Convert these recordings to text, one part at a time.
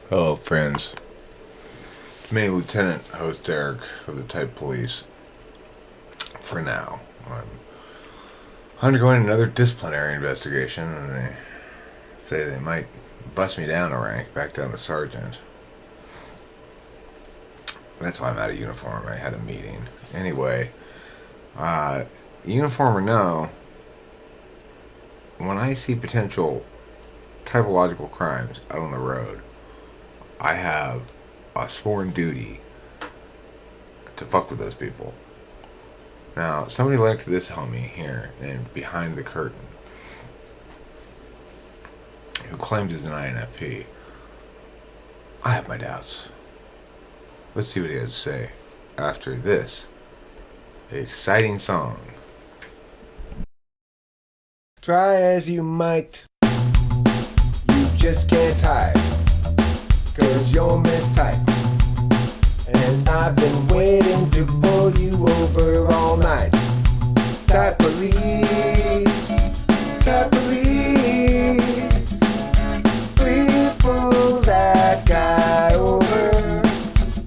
Hello, friends. It's me, Lieutenant Host Derek of the Type Police. For now, I'm undergoing another disciplinary investigation, and they say they might bust me down a rank, back down to sergeant. That's why I'm out of uniform. I had a meeting. Anyway, uniform or no, when I see potential typological crimes out on the road, I have a sworn duty to fuck with those people. Now, somebody linked this homie here and behind the curtain who claims he's an INFP. I have my doubts. Let's see what he has to say after this exciting song. Try as you might, you just can't hide, 'cause you're mistyped. And I've been waiting to pull you over all night. Type police, type police. Please pull that guy over.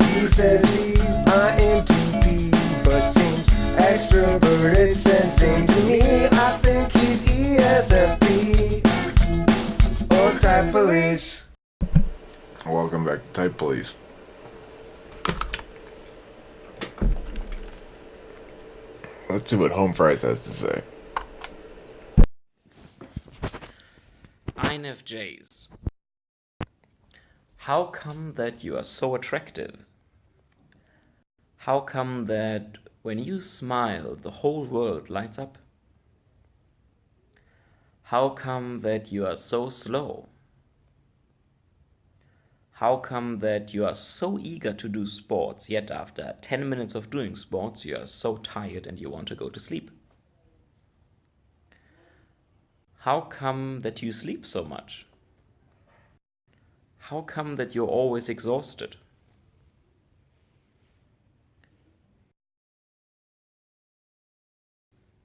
He says he's INTP, but seems extroverted, sensing to me. I think he's ESFP or type police. Welcome back to Type Police. Let's see what Home Fries has to say. INFJs. How come that you are so attractive? How come that when you smile, the whole world lights up? How come that you are so slow? How come that you are so eager to do sports, yet after 10 minutes of doing sports, you are so tired and you want to go to sleep? How come that you sleep so much? How come that you're always exhausted?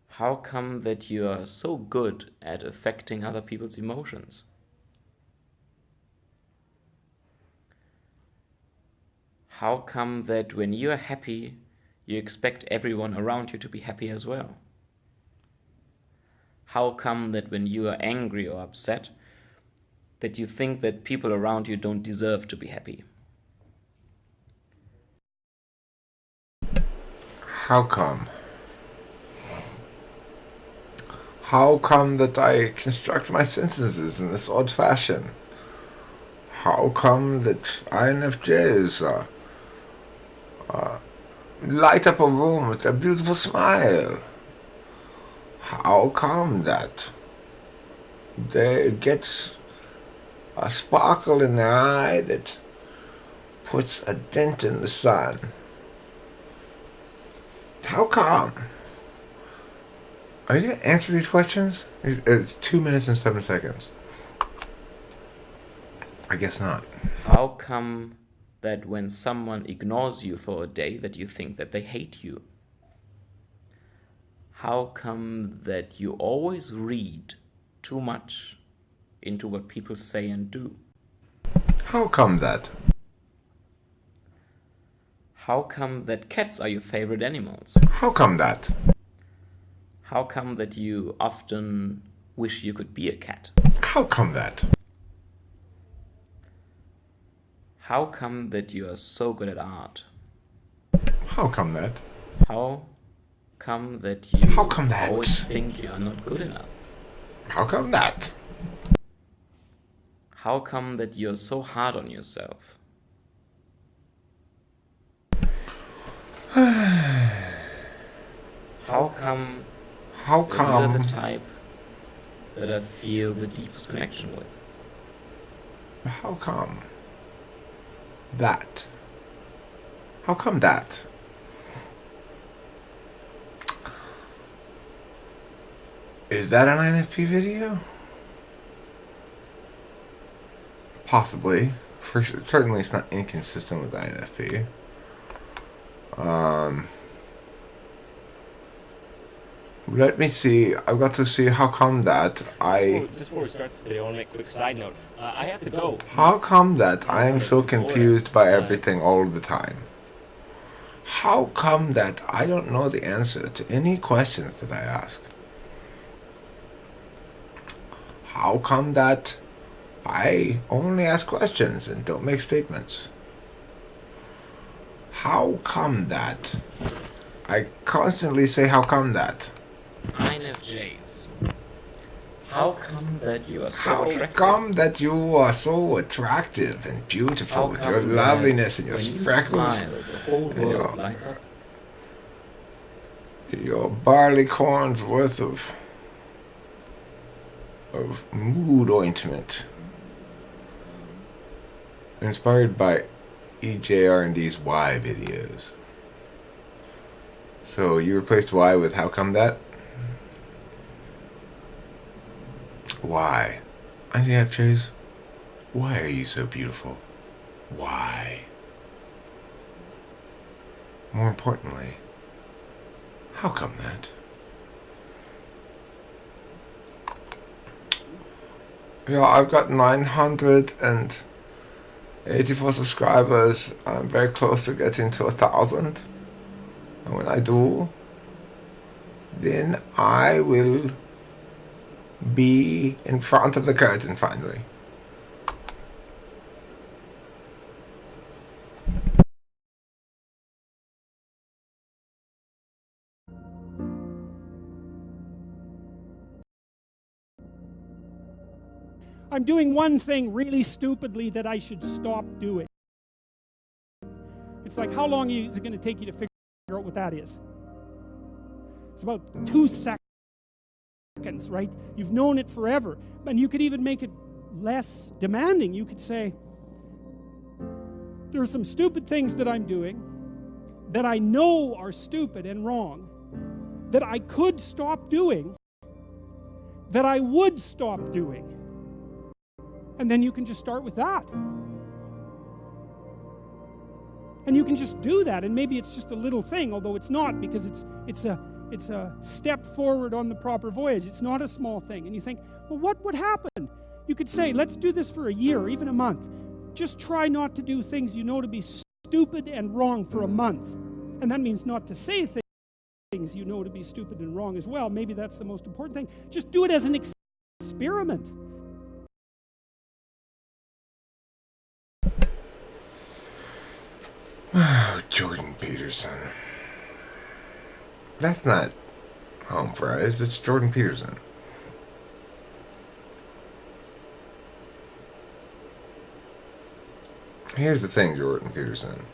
How come that you are so good at affecting other people's emotions? How come that when you are happy, you expect everyone around you to be happy as well? How come that when you are angry or upset, that you think that people around you don't deserve to be happy? How come? How come that I construct my sentences in this odd fashion? How come that INFJs light up a room with a beautiful smile? How come that they get a sparkle in their eye that puts a dent in the sun? How come? Are you going to answer these questions? It's 2 minutes and 7 seconds. I guess not. How come that when someone ignores you for a day that you think that they hate you? How come that you always read too much into what people say and do? How come that? How come that cats are your favorite animals? How come that? How come that you often wish you could be a cat? How come that? How come that you are so good at art? How come that? How come that you How come that? always think you are not good enough? How come that? How come that you're so hard on yourself? How come How that you're the come? type that I feel the deepest connection with? How come that? How come that? Is that an INFP video? Possibly. For sure. Certainly it's not inconsistent with INFP. Let me see. I've got to see how come that Just before we start this video, I want to make a quick side note. I have to go. How come that I'm I am headed so to Florida. confused by everything all the time? How come that I don't know the answer to any questions that I ask? How come that I only ask questions and don't make statements? How come that I constantly say how come that? INFJs. How come that you are so How attractive? come that you are so attractive and beautiful How with your come loveliness and that your when you freckles smile, the whole and world lights up? your barley corn's worth of mood ointment, inspired by EJR&D's Y videos. So you replaced Y with how come that? Why? INFJs, why are you so beautiful? Why? More importantly, how come that? Yeah, I've got 984 subscribers. I'm very close to getting to 1,000. And when I do, then I will be in front of the curtain finally. I'm doing one thing really stupidly that I should stop doing. It's like, how long is it going to take you to figure out what that is? It's about 2 seconds, right? You've known it forever. And you could even make it less demanding. You could say, there are some stupid things that I'm doing that I know are stupid and wrong, that I could stop doing, that I would stop doing. And then you can just start with that. And you can just do that, and maybe it's just a little thing, although it's not, because it's a step forward on the proper voyage. It's not a small thing. And you think, well, what would happen? You could say, let's do this for a year or even a month. Just try not to do things you know to be stupid and wrong for a month. And that means not to say things you know to be stupid and wrong as well. Maybe that's the most important thing. Just do it as an experiment. Oh, Jordan Peterson. That's not home fries, it's Jordan Peterson. Here's the thing, Jordan Peterson.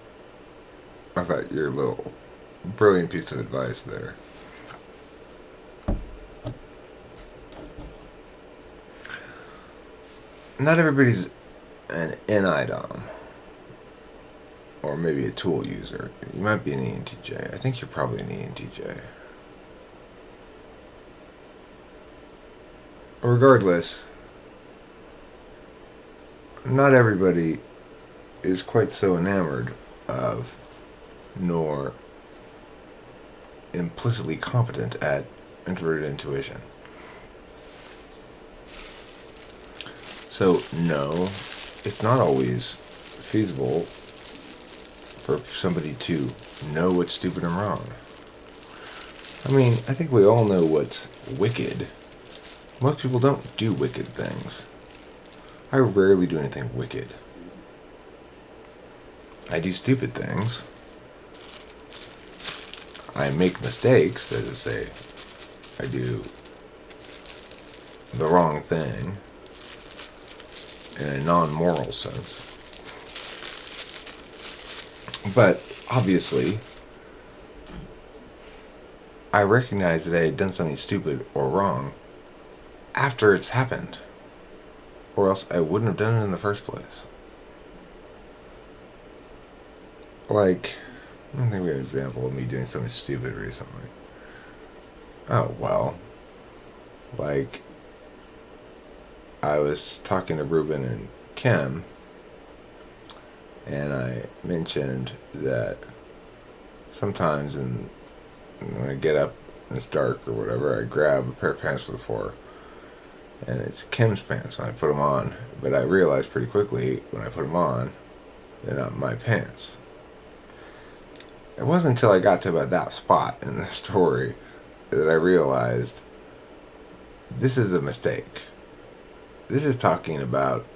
I thought your little brilliant piece of advice there. Not everybody's an NIDOM. Or maybe a tool user. You might be an ENTJ. I think you're probably an ENTJ. Regardless, not everybody is quite so enamored of, nor implicitly competent at, introverted intuition. So, no, it's not always feasible for somebody to know what's stupid and wrong. I mean, I think we all know what's wicked. Most people don't do wicked things. I rarely do anything wicked. I do stupid things. I make mistakes, that is to say, I do the wrong thing in a non-moral sense. But, obviously, I recognize that I had done something stupid or wrong after it's happened. Or else I wouldn't have done it in the first place. Like, I think we have an example of me doing something stupid recently. Oh, well. Like, I was talking to Ruben and Kim, and I mentioned that sometimes when I get up and it's dark or whatever, I grab a pair of pants from the floor, and it's Kim's pants, and I put them on. But I realized pretty quickly when I put them on, they're not my pants. It wasn't until I got to about that spot in the story that I realized this is a mistake. This is talking about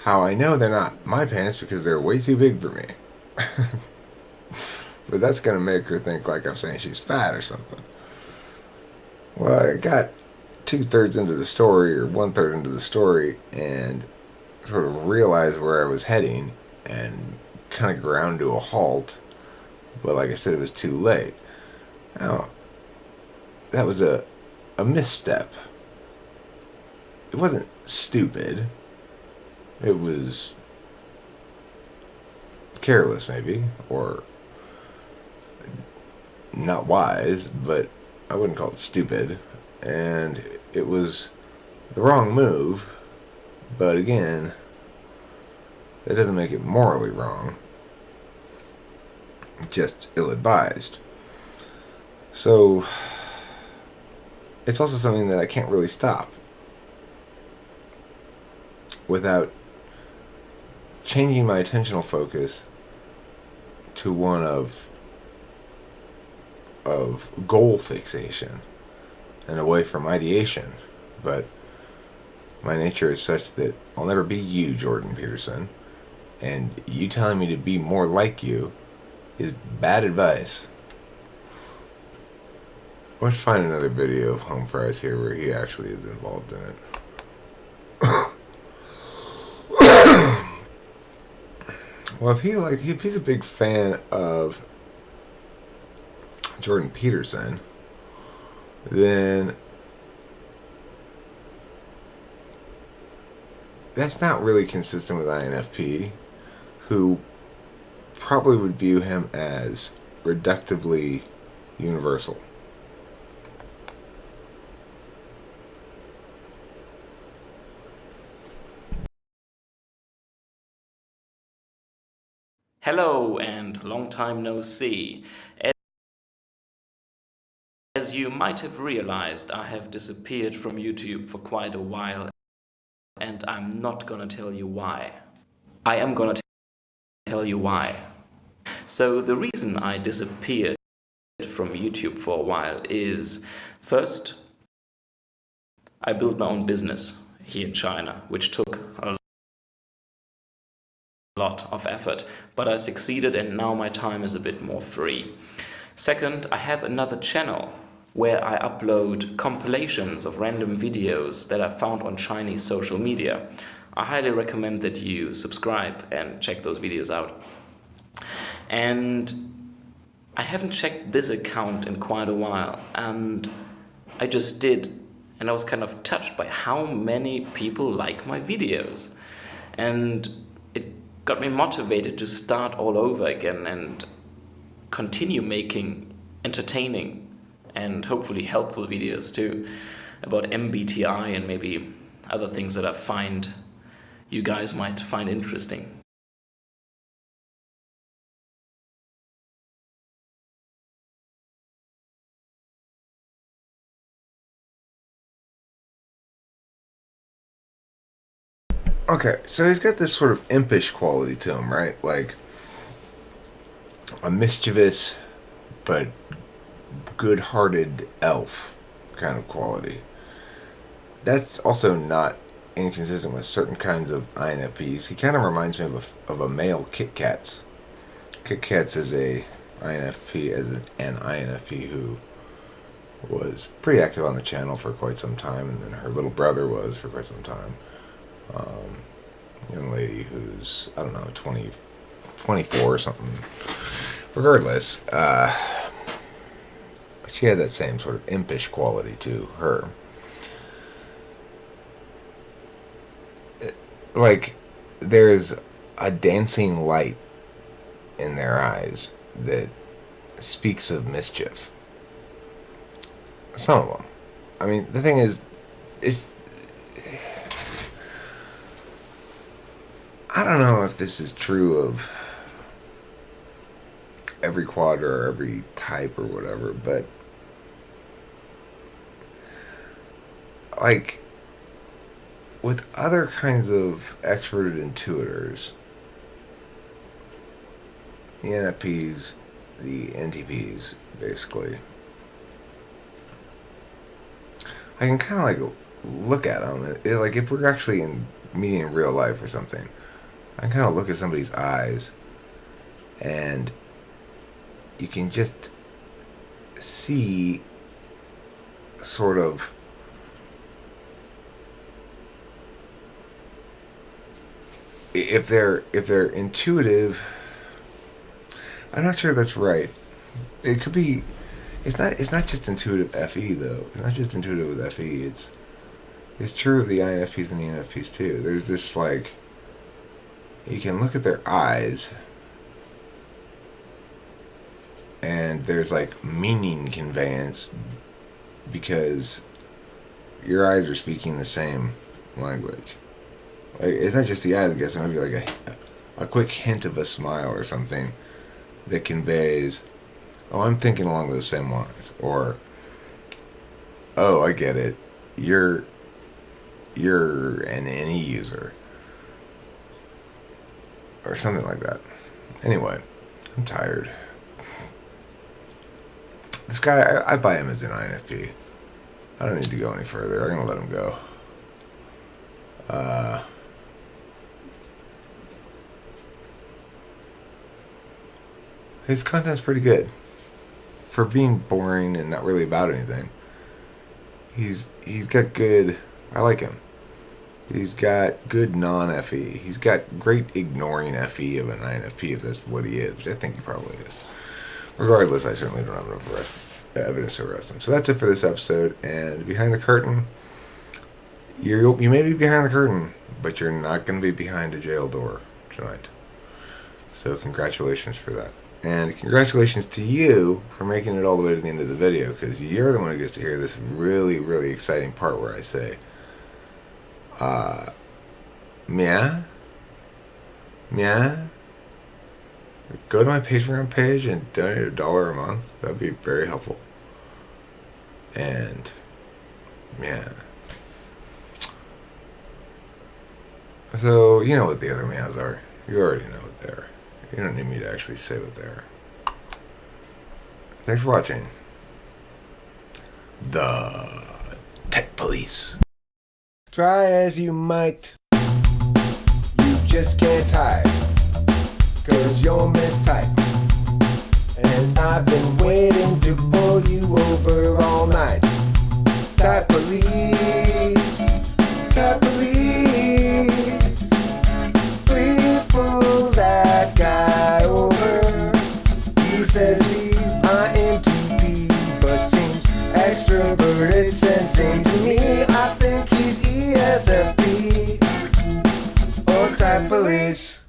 how I know they're not my pants because they're way too big for me. But that's going to make her think like I'm saying she's fat or something. Well, I got 2/3 into the story or 1/3 into the story and sort of realized where I was heading and kind of ground to a halt. But like I said, it was too late. Now, that was a misstep. It wasn't stupid. It was careless, maybe, or not wise, but I wouldn't call it stupid. And it was the wrong move, but again, that doesn't make it morally wrong. Just ill-advised. So, it's also something that I can't really stop without changing my attentional focus to one of goal fixation and away from ideation. But my nature is such that I'll never be you, Jordan Peterson, and you telling me to be more like you is bad advice. Let's find another video of Home Fries here where he actually is involved in it. Well, if he's a big fan of Jordan Peterson, then that's not really consistent with INFP, who probably would view him as reductively universal. Hello and long time no see. As you might have realized, I have disappeared from YouTube for quite a while, and I'm not gonna tell you why. I am gonna tell you why. So the reason I disappeared from YouTube for a while is, first, I built my own business here in China, which took a lot of effort, but I succeeded and now my time is a bit more free. Second, I have another channel where I upload compilations of random videos that I found on Chinese social media. I highly recommend that you subscribe and check those videos out. And I haven't checked this account in quite a while, and I just did, and I was kind of touched by how many people like my videos. And it got me motivated to start all over again and continue making entertaining and hopefully helpful videos too about MBTI and maybe other things that I find you guys might find interesting. Okay, so he's got this sort of impish quality to him, right? Like a mischievous but good-hearted elf kind of quality. That's also not inconsistent with certain kinds of INFPs. He kind of reminds me of a male Kit Kats. Kit Kats is an INFP who was pretty active on the channel for quite some time, and then her little brother was for quite some time. Young lady who's, I don't know, 24 or something. Regardless, she had that same sort of impish quality to her. Like, there's a dancing light in their eyes that speaks of mischief. Some of them. I mean, the thing is, I don't know if this is true of every quad or every type or whatever, but like, with other kinds of extroverted intuitors, the NFPs, the NTPs, basically, I can kind of like look at them. Like if we're actually meeting in real life or something, I can kind of look at somebody's eyes, and you can just see sort of if they're intuitive. I'm not sure that's right. It could be. It's not just intuitive FE though. It's not just intuitive with FE. It's true of the INFPs and the ENFPs too. There's this like, you can look at their eyes, and there's like meaning conveyance because your eyes are speaking the same language. Like, it's not just the eyes, I guess. It might be like a quick hint of a smile or something that conveys, oh, I'm thinking along those same lines, or, oh, I get it, you're an NE user, or something like that. Anyway, I'm tired. This guy, I buy him as an INFP. I don't need to go any further. I'm gonna let him go. His content's pretty good for being boring and not really about anything. He's got good. I like him. He's got good non-FE. He's got great ignoring FE of an INFP if that's what he is, which I think he probably is. Regardless, I certainly don't have enough evidence to arrest him. So that's it for this episode. And behind the curtain, you may be behind the curtain, but you're not going to be behind a jail door tonight. So congratulations for that. And congratulations to you for making it all the way to the end of the video, because you're the one who gets to hear this really, really exciting part where I say, Mia? Go to my Patreon page and donate $1 a month. That'd be very helpful. And, yeah. So, you know what the other meows are. You already know what they are. You don't need me to actually say what they are. Thanks for watching. The Tech Police. Try as you might, you just can't hide, 'cause you're mistyped. And I've been waiting to pull you over all night. Type police, type police. Please pull that guy over. He says he's INTP, but seems extroverted, sensing to me. I think he's ESFP or type police.